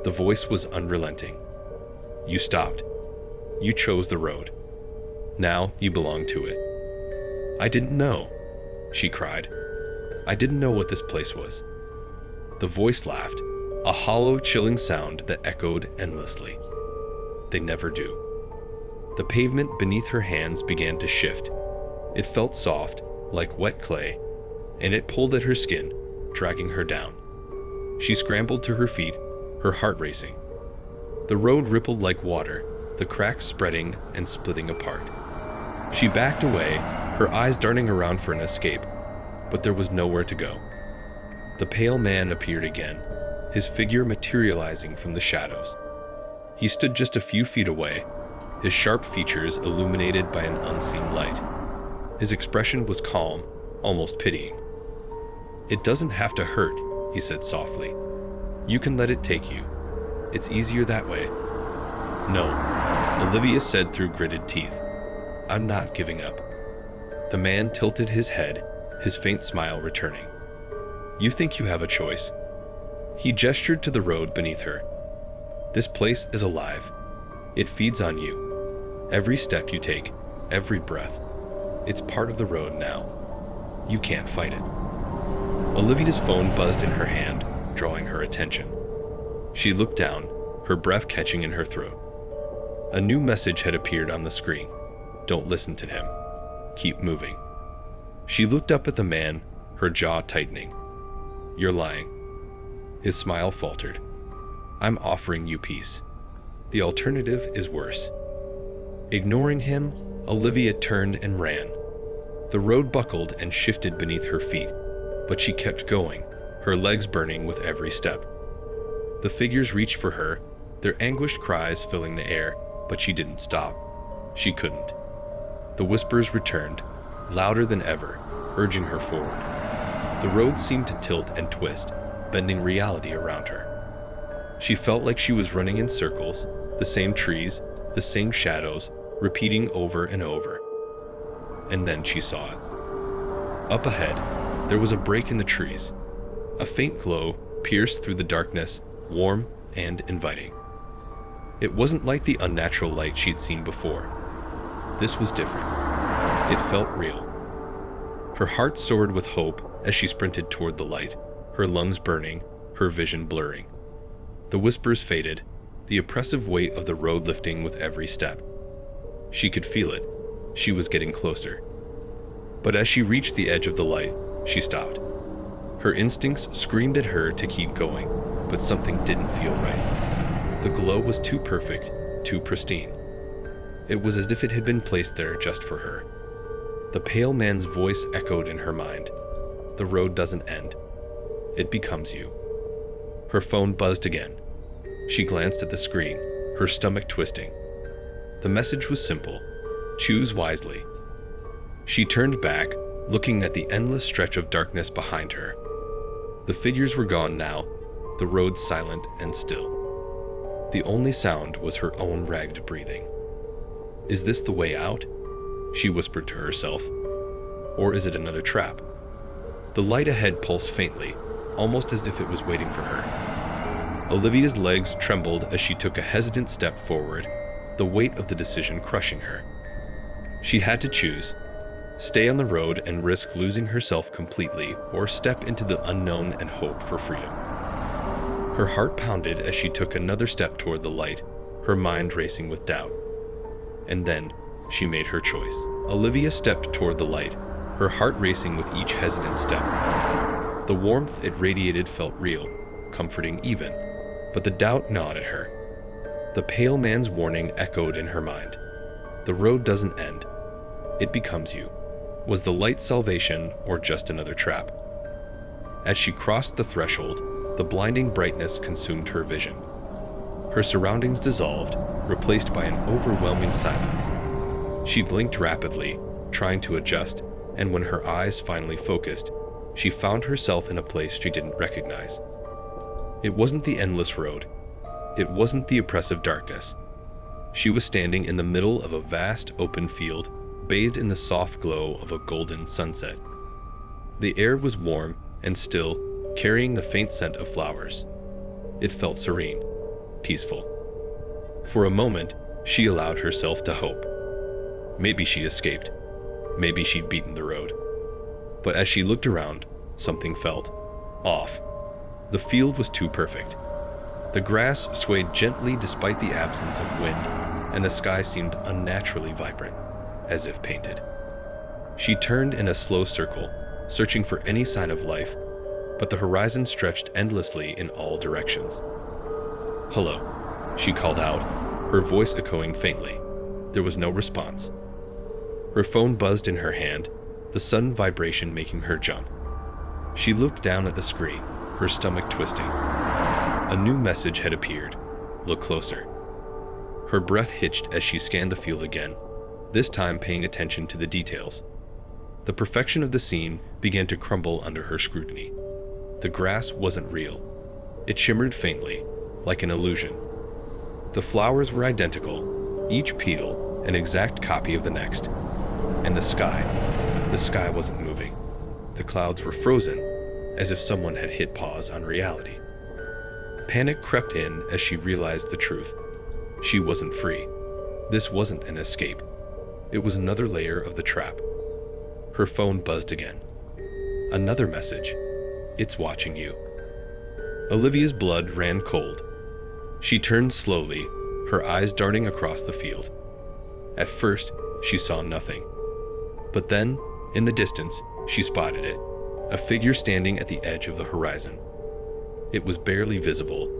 The voice was unrelenting. You stopped. You chose the road. Now you belong to it. I didn't know, she cried. I didn't know what this place was. The voice laughed, a hollow, chilling sound that echoed endlessly. They never do. The pavement beneath her hands began to shift. It felt soft, like wet clay, and it pulled at her skin, dragging her down. She scrambled to her feet, her heart racing. The road rippled like water, the cracks spreading and splitting apart. She backed away, her eyes darting around for an escape, but there was nowhere to go. The pale man appeared again, his figure materializing from the shadows. He stood just a few feet away, his sharp features illuminated by an unseen light. His expression was calm, almost pitying. "It doesn't have to hurt," he said softly. "You can let it take you. It's easier that way." "No," Olivia said through gritted teeth. "I'm not giving up." The man tilted his head, his faint smile returning. "You think you have a choice?" He gestured to the road beneath her. "This place is alive. It feeds on you. Every step you take, every breath. It's part of the road now. You can't fight it." Olivia's phone buzzed in her hand, drawing her attention. She looked down, her breath catching in her throat. A new message had appeared on the screen. "Don't listen to him. Keep moving." She looked up at the man, her jaw tightening. "You're lying." His smile faltered. "I'm offering you peace. The alternative is worse." Ignoring him, Olivia turned and ran. The road buckled and shifted beneath her feet, but she kept going, her legs burning with every step. The figures reached for her, their anguished cries filling the air, but she didn't stop. She couldn't. The whispers returned, louder than ever, urging her forward. The road seemed to tilt and twist, bending reality around her. She felt like she was running in circles, the same trees, the same shadows, repeating over and over. And then she saw it. Up ahead, there was a break in the trees. A faint glow pierced through the darkness, warm and inviting. It wasn't like the unnatural light she'd seen before. This was different. It felt real. Her heart soared with hope as she sprinted toward the light, her lungs burning, her vision blurring. The whispers faded, the oppressive weight of the road lifting with every step. She could feel it. She was getting closer. But as she reached the edge of the light, she stopped. Her instincts screamed at her to keep going, but something didn't feel right. The glow was too perfect, too pristine. It was as if it had been placed there just for her. The pale man's voice echoed in her mind. "The road doesn't end. It becomes you." Her phone buzzed again. She glanced at the screen, her stomach twisting. The message was simple: choose wisely. She turned back, looking at the endless stretch of darkness behind her. The figures were gone now, the road silent and still. The only sound was her own ragged breathing. "Is this the way out?" she whispered to herself. "Or is it another trap?" The light ahead pulsed faintly, almost as if it was waiting for her. Olivia's legs trembled as she took a hesitant step forward, the weight of the decision crushing her. She had to choose: stay on the road and risk losing herself completely, or step into the unknown and hope for freedom. Her heart pounded as she took another step toward the light, her mind racing with doubt. And then, she made her choice. Olivia stepped toward the light, her heart racing with each hesitant step. The warmth it radiated felt real, comforting even, but the doubt gnawed at her. The pale man's warning echoed in her mind. The road doesn't end. It becomes you. Was the light salvation or just another trap? As she crossed the threshold, the blinding brightness consumed her vision. Her surroundings dissolved, replaced by an overwhelming silence. She blinked rapidly, trying to adjust, and when her eyes finally focused, she found herself in a place she didn't recognize. It wasn't the endless road. It wasn't the oppressive darkness. She was standing in the middle of a vast open field, bathed in the soft glow of a golden sunset. The air was warm and still, carrying the faint scent of flowers. It felt serene, peaceful. For a moment, she allowed herself to hope. Maybe she escaped. Maybe she'd beaten the road. But as she looked around, something felt off. The field was too perfect. The grass swayed gently despite the absence of wind, and the sky seemed unnaturally vibrant, as if painted. She turned in a slow circle, searching for any sign of life, but the horizon stretched endlessly in all directions. "Hello," she called out, her voice echoing faintly. There was no response. Her phone buzzed in her hand, the sudden vibration making her jump. She looked down at the screen, her stomach twisting. A new message had appeared. "Look closer." Her breath hitched as she scanned the field again, this time paying attention to the details. The perfection of the scene began to crumble under her scrutiny. The grass wasn't real. It shimmered faintly, like an illusion. The flowers were identical, each petal an exact copy of the next. And the sky wasn't moving. The clouds were frozen, as if someone had hit pause on reality. Panic crept in as she realized the truth. She wasn't free. This wasn't an escape. It was another layer of the trap. Her phone buzzed again. Another message. "It's watching you." Olivia's blood ran cold. She turned slowly, her eyes darting across the field. At first, she saw nothing. But then, in the distance, she spotted it, a figure standing at the edge of the horizon. It was barely visible,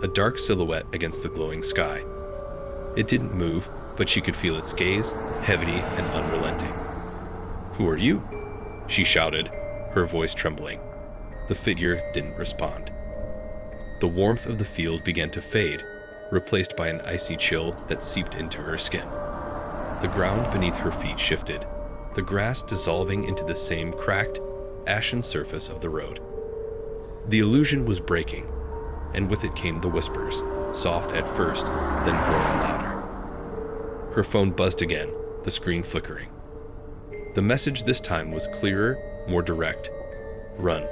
a dark silhouette against the glowing sky. It didn't move, but she could feel its gaze, heavy and unrelenting. "Who are you?" she shouted, her voice trembling. The figure didn't respond. The warmth of the field began to fade, replaced by an icy chill that seeped into her skin. The ground beneath her feet shifted, the grass dissolving into the same cracked, ashen surface of the road. The illusion was breaking, and with it came the whispers, soft at first, then growing louder. Her phone buzzed again, the screen flickering. The message this time was clearer, more direct. "Run."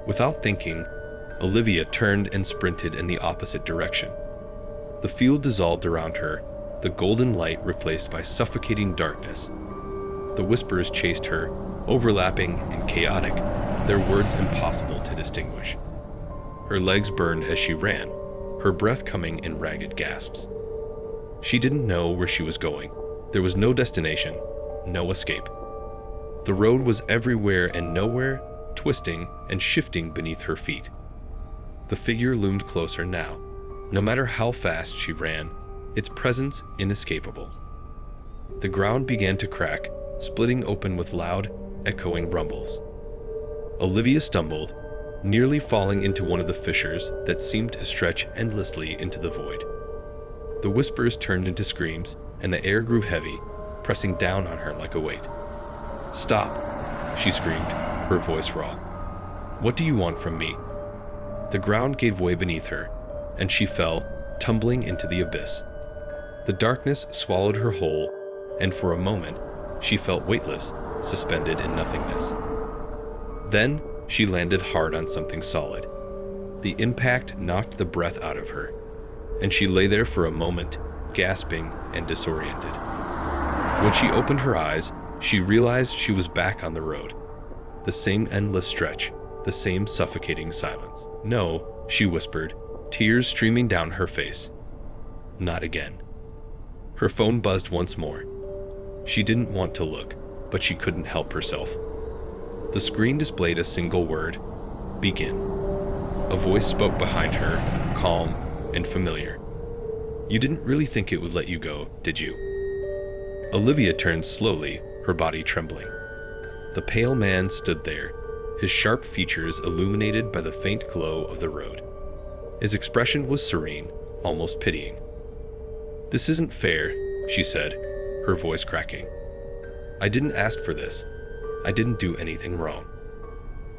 Without thinking, Olivia turned and sprinted in the opposite direction. The field dissolved around her, the golden light replaced by suffocating darkness. The whispers chased her, overlapping and chaotic, their words impossible to distinguish. Her legs burned as she ran, her breath coming in ragged gasps. She didn't know where she was going. There was no destination, no escape. The road was everywhere and nowhere, twisting and shifting beneath her feet. The figure loomed closer now. No matter how fast she ran, its presence inescapable. The ground began to crack, splitting open with loud, echoing rumbles. Olivia stumbled, nearly falling into one of the fissures that seemed to stretch endlessly into the void. The whispers turned into screams, and the air grew heavy, pressing down on her like a weight. "Stop," she screamed, her voice raw. "What do you want from me?" The ground gave way beneath her, and she fell, tumbling into the abyss. The darkness swallowed her whole, and for a moment, she felt weightless, suspended in nothingness. Then, she landed hard on something solid. The impact knocked the breath out of her, and she lay there for a moment, gasping and disoriented. When she opened her eyes, she realized she was back on the road. The same endless stretch, the same suffocating silence. "No," she whispered, tears streaming down her face. "Not again." Her phone buzzed once more. She didn't want to look, but she couldn't help herself. The screen displayed a single word: "Begin." A voice spoke behind her, calm and familiar. "You didn't really think it would let you go, did you?" Olivia turned slowly, her body trembling. The pale man stood there, his sharp features illuminated by the faint glow of the road. His expression was serene, almost pitying. "This isn't fair," she said, her voice cracking. "I didn't ask for this. I didn't do anything wrong."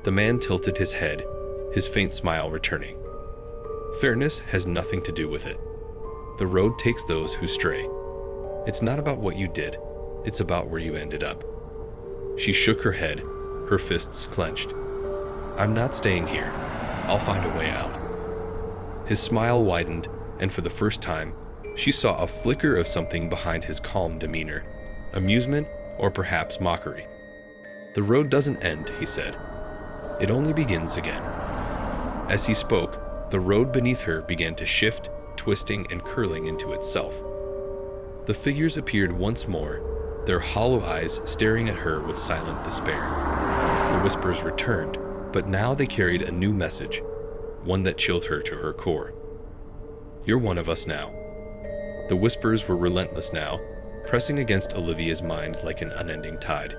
The man tilted his head, his faint smile returning. "Fairness has nothing to do with it. The road takes those who stray. It's not about what you did, it's about where you ended up." She shook her head, her fists clenched. I'm not staying here. I'll find a way out. His smile widened, and for the first time, she saw a flicker of something behind his calm demeanor. Amusement, or perhaps mockery. The road doesn't end, he said. It only begins again. As he spoke, the road beneath her began to shift, twisting and curling into itself. The figures appeared once more, their hollow eyes staring at her with silent despair. The whispers returned, but now they carried a new message, one that chilled her to her core. You're one of us now. The whispers were relentless now, pressing against Olivia's mind like an unending tide.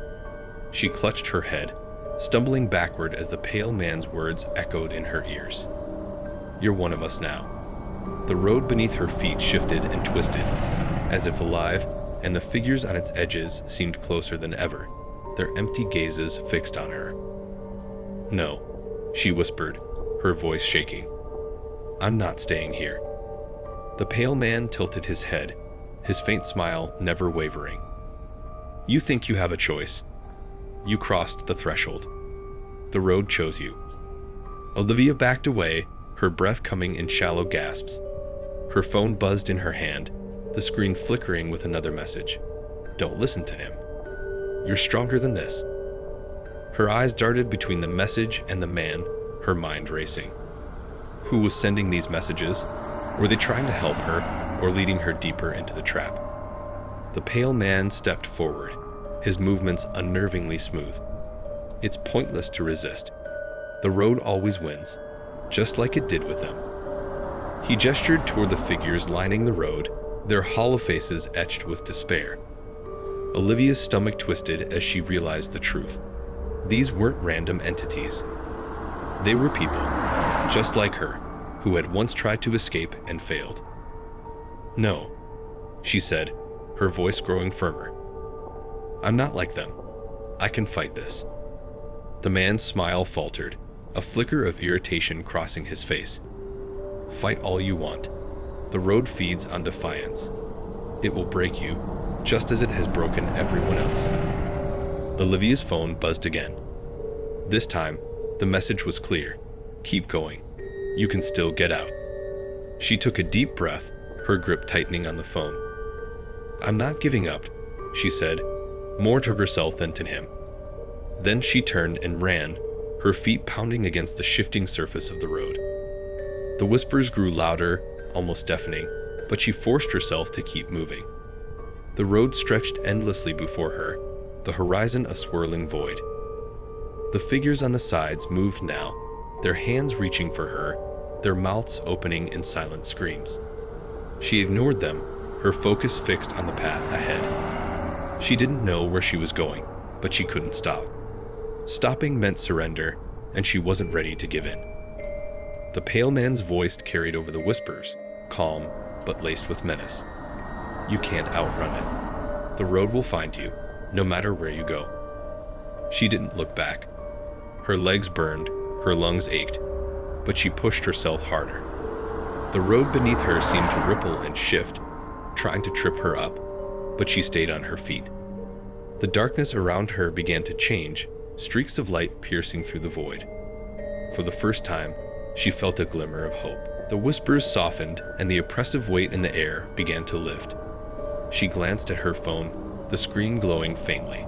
She clutched her head, stumbling backward as the pale man's words echoed in her ears. You're one of us now. The road beneath her feet shifted and twisted, as if alive, and the figures on its edges seemed closer than ever, their empty gazes fixed on her. No, she whispered, her voice shaking. I'm not staying here. The pale man tilted his head, his faint smile never wavering. You think you have a choice. You crossed the threshold. The road chose you. Olivia backed away, her breath coming in shallow gasps. Her phone buzzed in her hand, the screen flickering with another message. Don't listen to him. You're stronger than this. Her eyes darted between the message and the man, her mind racing. Who was sending these messages? Were they trying to help her, or leading her deeper into the trap? The pale man stepped forward, his movements unnervingly smooth. It's pointless to resist. The road always wins, just like it did with them. He gestured toward the figures lining the road, their hollow faces etched with despair. Olivia's stomach twisted as she realized the truth. These weren't random entities. They were people, just like her, who had once tried to escape and failed. No, she said, her voice growing firmer. I'm not like them. I can fight this. The man's smile faltered, a flicker of irritation crossing his face. Fight all you want. The road feeds on defiance. It will break you, just as it has broken everyone else. Olivia's phone buzzed again. This time, the message was clear. Keep going. You can still get out. She took a deep breath, her grip tightening on the phone. I'm not giving up, she said, more to herself than to him. Then she turned and ran, her feet pounding against the shifting surface of the road. The whispers grew louder, almost deafening, but she forced herself to keep moving. The road stretched endlessly before her, the horizon a swirling void. The figures on the sides moved now, their hands reaching for her, their mouths opening in silent screams. She ignored them, her focus fixed on the path ahead. She didn't know where she was going, but she couldn't stop. Stopping meant surrender, and she wasn't ready to give in. The pale man's voice carried over the whispers, calm but laced with menace. You can't outrun it. The road will find you, no matter where you go. She didn't look back. Her legs burned, her lungs ached, but she pushed herself harder. The road beneath her seemed to ripple and shift, trying to trip her up, but she stayed on her feet. The darkness around her began to change, streaks of light piercing through the void. For the first time, she felt a glimmer of hope. The whispers softened, and the oppressive weight in the air began to lift. She glanced at her phone, the screen glowing faintly.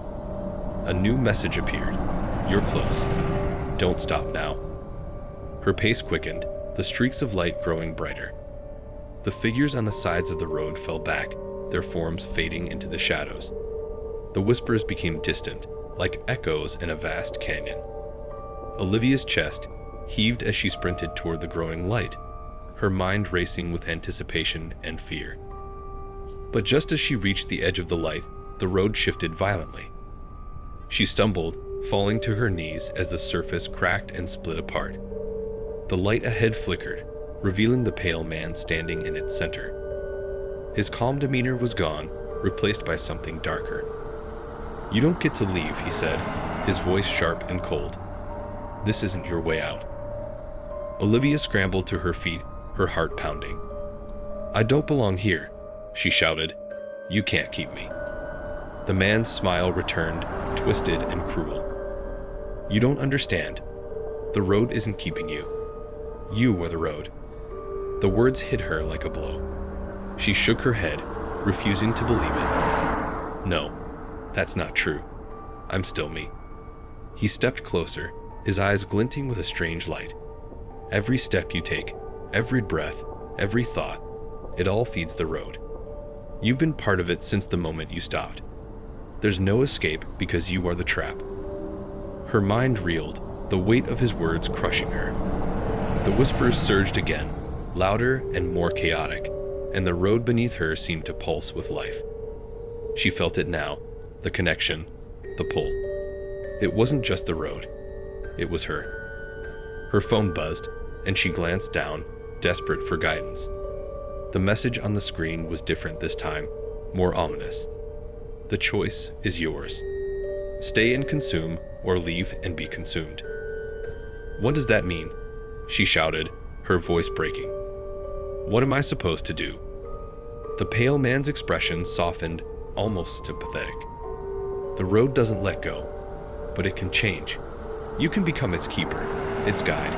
A new message appeared. You're close. Don't stop now. Her pace quickened, the streaks of light growing brighter. The figures on the sides of the road fell back, their forms fading into the shadows. The whispers became distant, like echoes in a vast canyon. Olivia's chest heaved as she sprinted toward the growing light, her mind racing with anticipation and fear. But just as she reached the edge of the light, the road shifted violently. She stumbled, falling to her knees as the surface cracked and split apart. The light ahead flickered, revealing the pale man standing in its center. His calm demeanor was gone, replaced by something darker. You don't get to leave, he said, his voice sharp and cold. This isn't your way out. Olivia scrambled to her feet, her heart pounding. I don't belong here, she shouted. You can't keep me. The man's smile returned, twisted and cruel. You don't understand. The The road isn't keeping you. You are the road. The words hit her like a blow. She shook her head, refusing to believe it. No, that's not true. I'm still me. He stepped closer, his eyes glinting with a strange light. Every step you take, every breath, every thought, it all feeds the road. You've been part of it since the moment you stopped. There's no escape because you are the trap. Her mind reeled, the weight of his words crushing her. The whispers surged again, louder and more chaotic, and the road beneath her seemed to pulse with life. She felt it now, the connection, the pull. It wasn't just the road, it was her. Her phone buzzed, and she glanced down, desperate for guidance. The message on the screen was different this time, more ominous. The choice is yours. Stay and consume, or leave and be consumed. What does that mean? She shouted, her voice breaking. What am I supposed to do? The pale man's expression softened, almost sympathetic. The road doesn't let go, but it can change. You can become its keeper, its guide,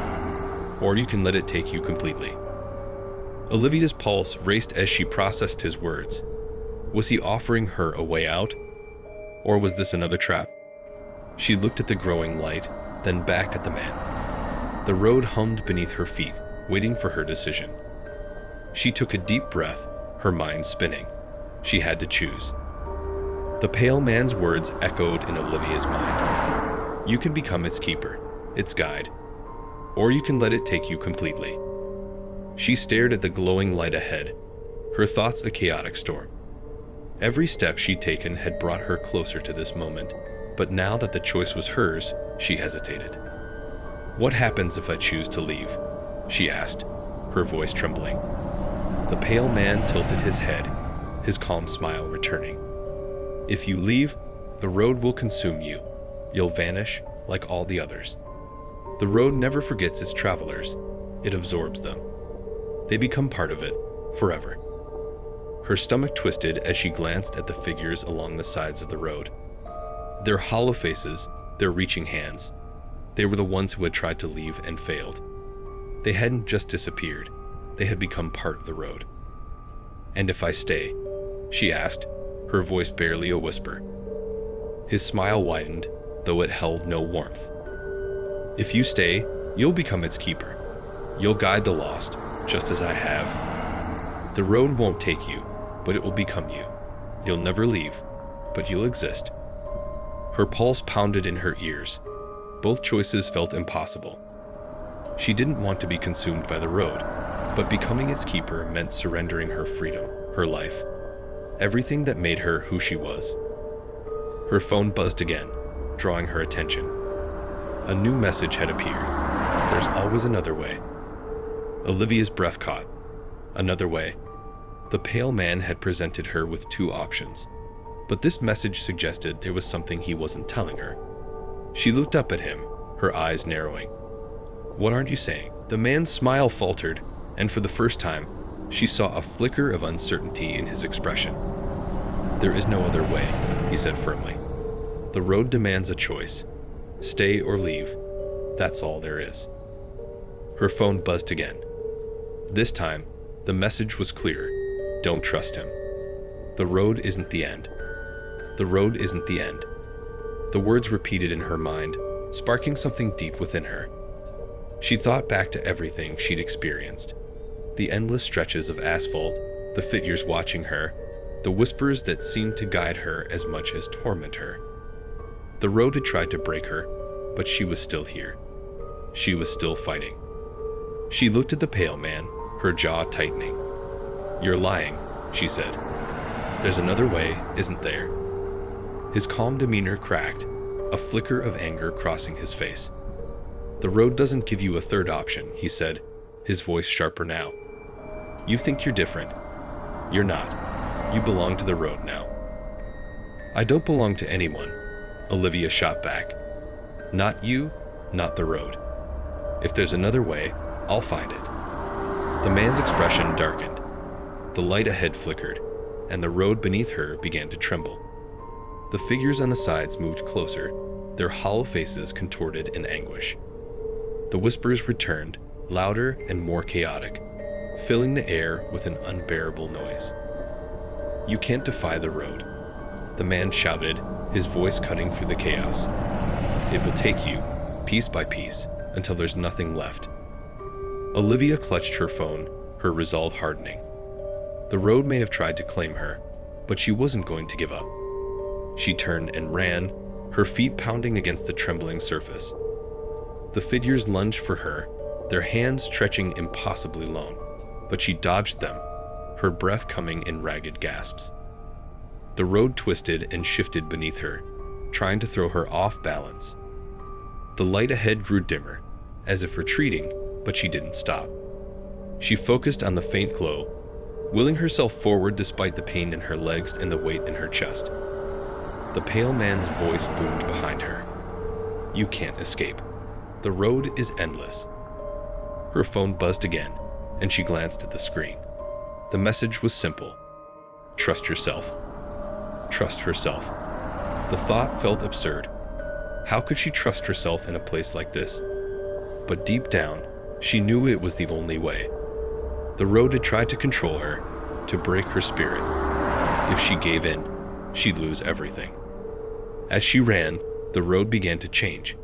or you can let it take you completely. Olivia's pulse raced as she processed his words. Was he offering her a way out? Or was this another trap? She looked at the growing light, then back at the man. The road hummed beneath her feet, waiting for her decision. She took a deep breath, her mind spinning. She had to choose. The pale man's words echoed in Olivia's mind. You can become its keeper, its guide, or you can let it take you completely. She stared at the glowing light ahead, her thoughts a chaotic storm. Every step she'd taken had brought her closer to this moment, but now that the choice was hers, she hesitated. What happens if I choose to leave? She asked, her voice trembling. The pale man tilted his head, his calm smile returning. If you leave, the road will consume you. You'll vanish like all the others. The road never forgets its travelers. It absorbs them. They become part of it, forever. Her stomach twisted as she glanced at the figures along the sides of the road. Their hollow faces, their reaching hands. They were the ones who had tried to leave and failed. They hadn't just disappeared. They had become part of the road. And if I stay? She asked, her voice barely a whisper. His smile widened, though it held no warmth. If you stay, you'll become its keeper. You'll guide the lost, just as I have. The road won't take you, but it will become you. You'll never leave, but you'll exist. Her pulse pounded in her ears. Both choices felt impossible. She didn't want to be consumed by the road, but becoming its keeper meant surrendering her freedom, her life, everything that made her who she was. Her phone buzzed again, drawing her attention. A new message had appeared. There's always another way. Olivia's breath caught. Another way. The pale man had presented her with two options, but this message suggested there was something he wasn't telling her. She looked up at him, her eyes narrowing. What aren't you saying? The man's smile faltered, and for the first time, she saw a flicker of uncertainty in his expression. There is no other way, he said firmly. The road demands a choice. Stay or leave. That's all there is. Her phone buzzed again. This time, the message was clear. Don't trust him. The road isn't the end. The road isn't the end. The words repeated in her mind, sparking something deep within her. She thought back to everything she'd experienced. The endless stretches of asphalt, the figures watching her, the whispers that seemed to guide her as much as torment her. The road had tried to break her, but she was still here. She was still fighting. She looked at the pale man, her jaw tightening. You're lying, she said. There's another way, isn't there? His calm demeanor cracked, a flicker of anger crossing his face. The road doesn't give you a third option, he said, his voice sharper now. You think you're different. You're not. You belong to the road now. I don't belong to anyone, Olivia shot back. Not you, not the road. If there's another way, I'll find it. The man's expression darkened. The light ahead flickered, and the road beneath her began to tremble. The figures on the sides moved closer, their hollow faces contorted in anguish. The whispers returned, louder and more chaotic, filling the air with an unbearable noise. "You can't defy the road," the man shouted, his voice cutting through the chaos. "It will take you, piece by piece, until there's nothing left." Olivia clutched her phone, her resolve hardening. The road may have tried to claim her, but she wasn't going to give up. She turned and ran, her feet pounding against the trembling surface. The figures lunged for her, their hands stretching impossibly long, but she dodged them, her breath coming in ragged gasps. The road twisted and shifted beneath her, trying to throw her off balance. The light ahead grew dimmer, as if retreating, but she didn't stop. She focused on the faint glow, willing herself forward despite the pain in her legs and the weight in her chest. The pale man's voice boomed behind her. "You can't escape. The road is endless." Her phone buzzed again, and she glanced at the screen. The message was simple. Trust yourself. Trust herself. The thought felt absurd. How could she trust herself in a place like this? But deep down, she knew it was the only way. The road had tried to control her, to break her spirit. If she gave in, she'd lose everything. As she ran, the road began to change.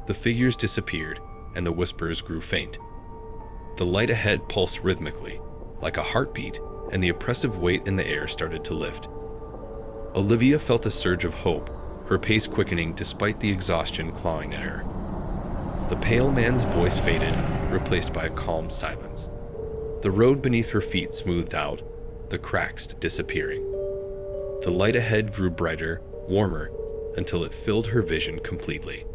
The figures disappeared, and the whispers grew faint. The light ahead pulsed rhythmically, like a heartbeat, and the oppressive weight in the air started to lift. Olivia felt a surge of hope, her pace quickening despite the exhaustion clawing at her. The pale man's voice faded, replaced by a calm silence. The road beneath her feet smoothed out, the cracks disappearing. The light ahead grew brighter, warmer, until it filled her vision completely.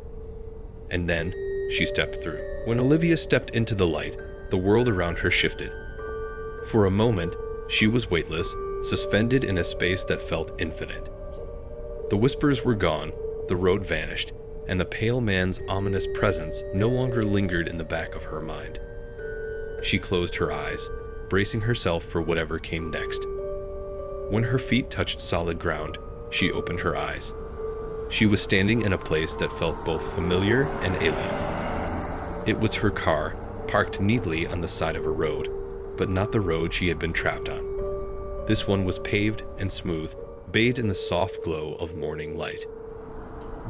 And then, she stepped through. When Olivia stepped into the light, the world around her shifted. For a moment, she was weightless, suspended in a space that felt infinite. The whispers were gone, the road vanished, and the pale man's ominous presence no longer lingered in the back of her mind. She closed her eyes, bracing herself for whatever came next. When her feet touched solid ground, she opened her eyes. She was standing in a place that felt both familiar and alien. It was her car, parked neatly on the side of a road, but not the road she had been trapped on. This one was paved and smooth, bathed in the soft glow of morning light.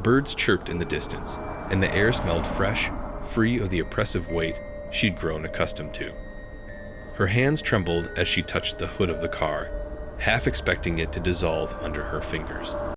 Birds chirped in the distance, and the air smelled fresh, free of the oppressive weight she'd grown accustomed to. Her hands trembled as she touched the hood of the car, half expecting it to dissolve under her fingers.